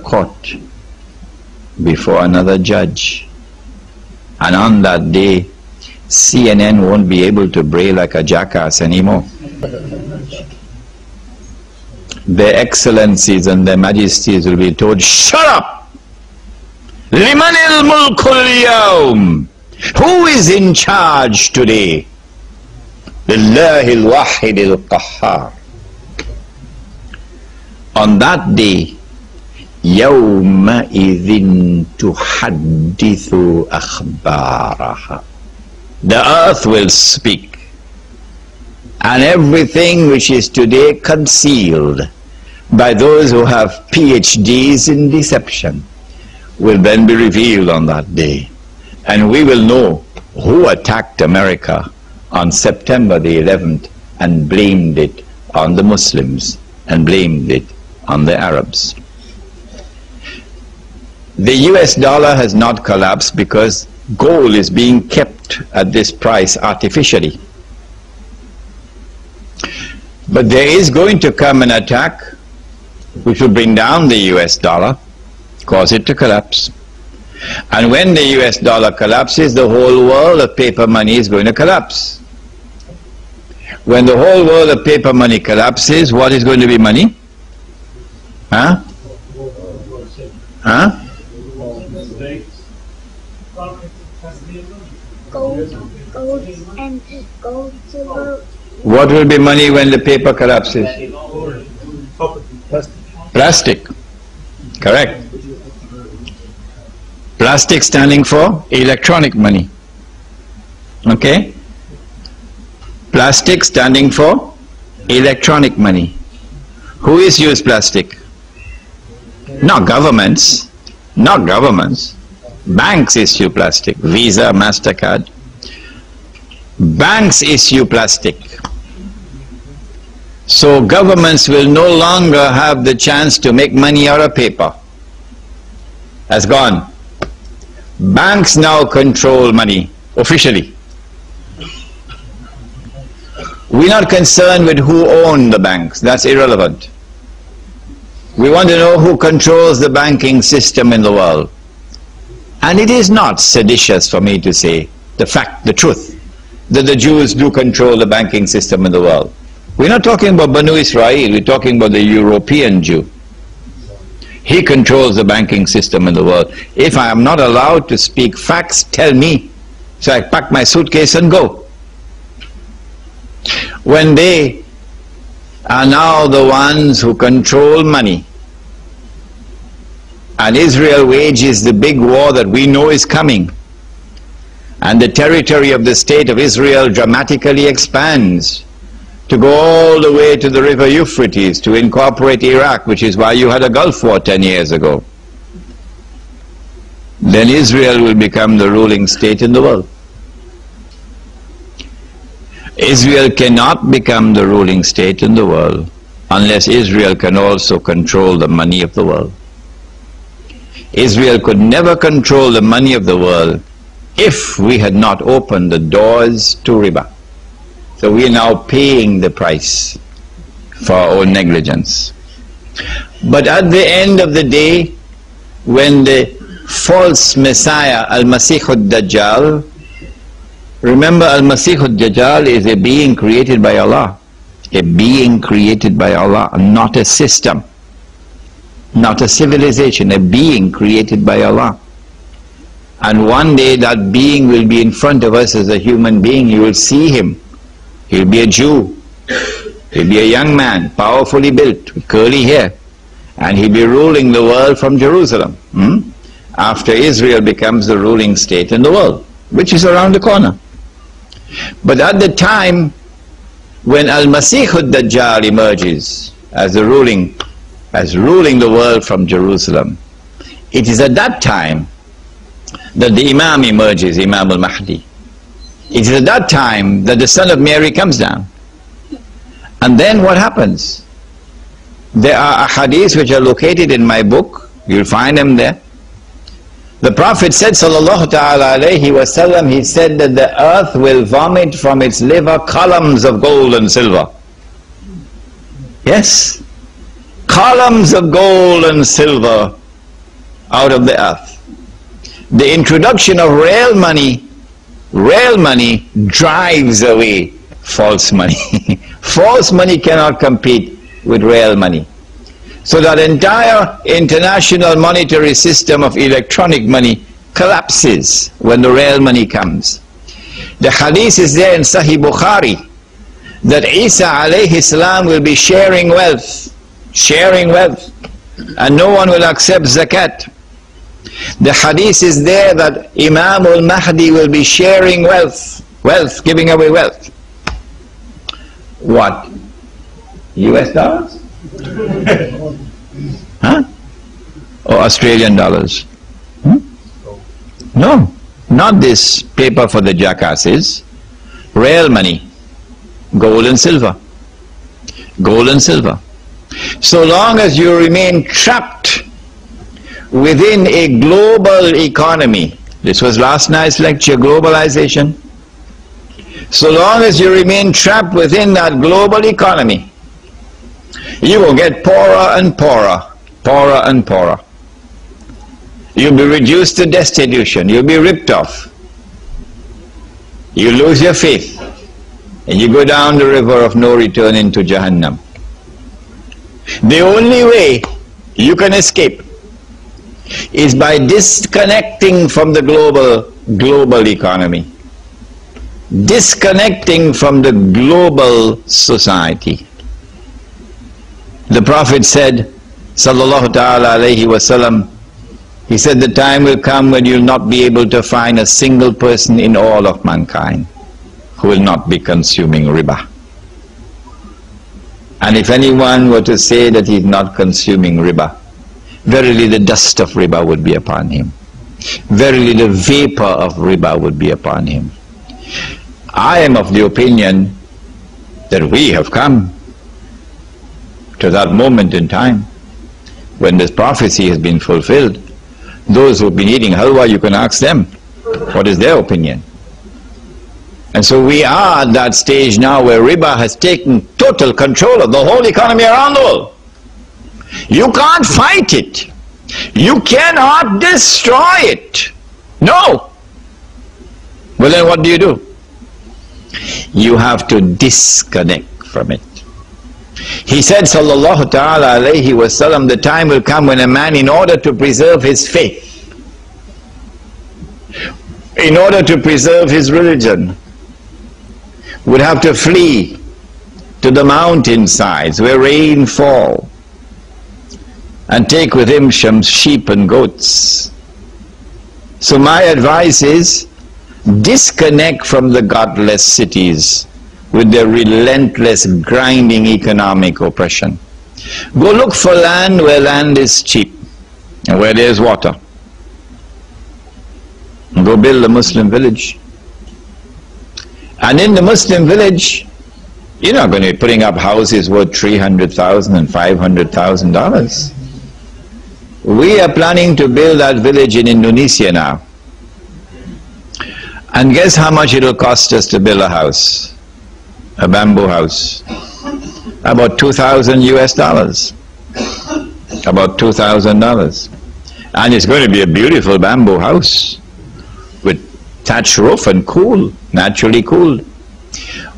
court, before another judge. And on that day, CNN won't be able to bray like a jackass anymore. Their excellencies and their majesties will be told, shut up! Limanil mulkul yawm. Who is in charge today? Lillahi al-wahid al-qahhar. On that day, yawma idhin tuhaddithu akhbaraha. The earth will speak, and everything which is today concealed by those who have PhDs in deception will then be revealed on that day. And we will know who attacked America on September the 11th and blamed it on the Muslims and blamed it on the Arabs. The US dollar has not collapsed because gold is being kept at this price artificially. But there is going to come an attack which will bring down the US dollar, cause it to collapse. And when the US dollar collapses, the whole world of paper money is going to collapse. When the whole world of paper money collapses, what is going to be money? Huh? Huh? Gold and gold, silver. What will be money when the paper collapses? Plastic. Correct. Plastic standing for electronic money. Okay? Plastic standing for electronic money. Who is used plastic? Not governments. Not governments. Banks issue plastic. Visa, MasterCard. Banks issue plastic. So governments will no longer have the chance to make money out of paper. That's gone. Banks now control money, officially. We're not concerned with who owns the banks. That's irrelevant. We want to know who controls the banking system in the world. And it is not seditious for me to say the truth, that the Jews do control the banking system in the world. We're not talking about Banu Israel, we're talking about the European Jew. He controls the banking system in the world. If I am not allowed to speak facts, tell me. So I pack my suitcase and go. When they are now the ones who control money, and Israel wages the big war that we know is coming, and the territory of the state of Israel dramatically expands to go all the way to the river Euphrates to incorporate Iraq, which is why you had a Gulf War 10 years ago. Then Israel will become the ruling state in the world. Israel cannot become the ruling state in the world unless Israel can also control the money of the world. Israel could never control the money of the world if we had not opened the doors to riba. So we are now paying the price for our own negligence. But at the end of the day, when the false Messiah, Al-Masih al-Dajjal, remember Al-Masih al-Dajjal is a being created by Allah. A being created by Allah, not a system, not a civilization, a being created by Allah. And one day that being will be in front of us as a human being. You will see him. He'll be a Jew. He'll be a young man, powerfully built, with curly hair. And he'll be ruling the world from Jerusalem. After Israel becomes the ruling state in the world, which is around the corner. But at the time when Al-Masih al-Dajjal emerges as ruling the world from Jerusalem, it is at that time that the Imam emerges, Imam al-Mahdi. It is at that time that the son of Mary comes down. And then what happens? There are ahadith which are located in my book. You'll find them there. The Prophet said, sallallahu ta'ala alayhi wasallam, he said that the earth will vomit from its liver columns of gold and silver. Yes. columns of gold and silver out of the earth. The introduction of real money drives away false money. False money cannot compete with real money. So that entire international monetary system of electronic money collapses when the real money comes. The hadith is there in Sahih Bukhari that Isa alayhi salam will be sharing wealth, and no one will accept zakat. The hadith is there that Imam al-Mahdi will be sharing wealth, giving away wealth. What? US dollars? Huh? Or Australian dollars? No, not this paper for the jackasses. Real money, gold and silver. Gold and silver. So long as you remain trapped within a global economy, this was last night's lecture, globalization. So long as you remain trapped within that global economy, you will get poorer and poorer, poorer and poorer. You'll be reduced to destitution, you'll be ripped off. You lose your faith, and you go down the river of no return into Jahannam. The only way you can escape is by disconnecting from the global economy, disconnecting from the global society. The Prophet said, sallallahu ta'ala alayhi wasallam, he said, the time will come when you'll not be able to find a single person in all of mankind who will not be consuming riba. And if anyone were to say that he's not consuming riba, verily the dust of riba would be upon him. Verily the vapor of riba would be upon him. I am of the opinion that we have come to that moment in time when this prophecy has been fulfilled. Those who've been eating halwa, you can ask them what is their opinion. And so we are at that stage now where riba has taken total control of the whole economy around the world. You can't fight it. You cannot destroy it. No. Well, then what do? You have to disconnect from it. He said, sallallahu ta'ala alayhi wasallam, the time will come when a man, in order to preserve his faith, in order to preserve his religion, would have to flee to the mountainsides where rain falls, and take with him some sheep and goats. So my advice is, disconnect from the godless cities with their relentless grinding economic oppression. Go look for land where land is cheap and where there is water. Go build a Muslim village. And in the Muslim village, you're not going to be putting up houses worth $300,000 and $500,000. We are planning to build that village in Indonesia now. And guess how much it will cost us to build a house? A bamboo house. About $2,000 US. About $2,000. And it's going to be a beautiful bamboo house with thatched roof and cool, naturally cooled.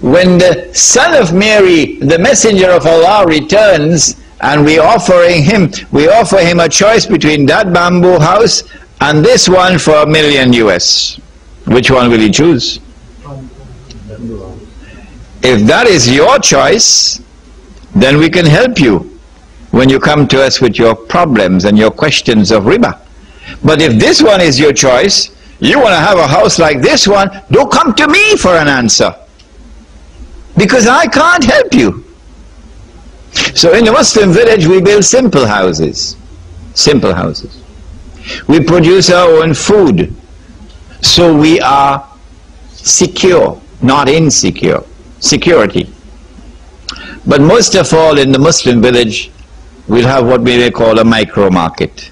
When the son of Mary, the messenger of Allah, returns, and we offer him a choice between that bamboo house and this one for $1 million US. Which one will he choose? If that is your choice, then we can help you when you come to us with your problems and your questions of riba. But if this one is your choice, you want to have a house like this one, don't come to me for an answer, because I can't help you. So in the Muslim village we build simple houses. Simple houses. We produce our own food. So we are secure, not insecure. Security. But most of all, in the Muslim village, we'll have what we may call a micro market.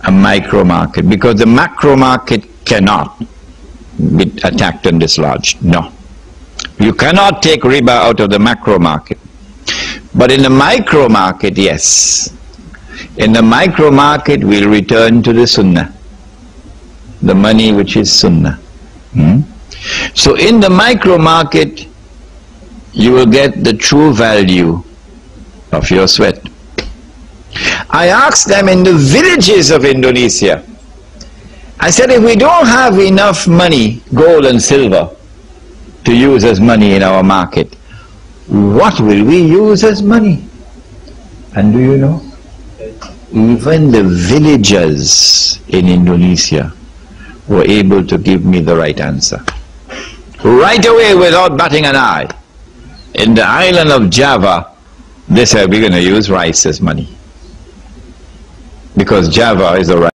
A micro market, because the macro market cannot be attacked and dislodged. No. You cannot take riba out of the macro market. But in the micro market, yes. In the micro market, we'll return to the sunnah, the money which is sunnah. So in the micro market, you will get the true value of your sweat. I asked them in the villages of Indonesia, I said, if we don't have enough money, gold and silver, to use as money in our market, what will we use as money? And do you know? Even the villagers in Indonesia were able to give me the right answer. Right away, without batting an eye. In the island of Java, they said, we're going to use rice as money. Because Java is a rice.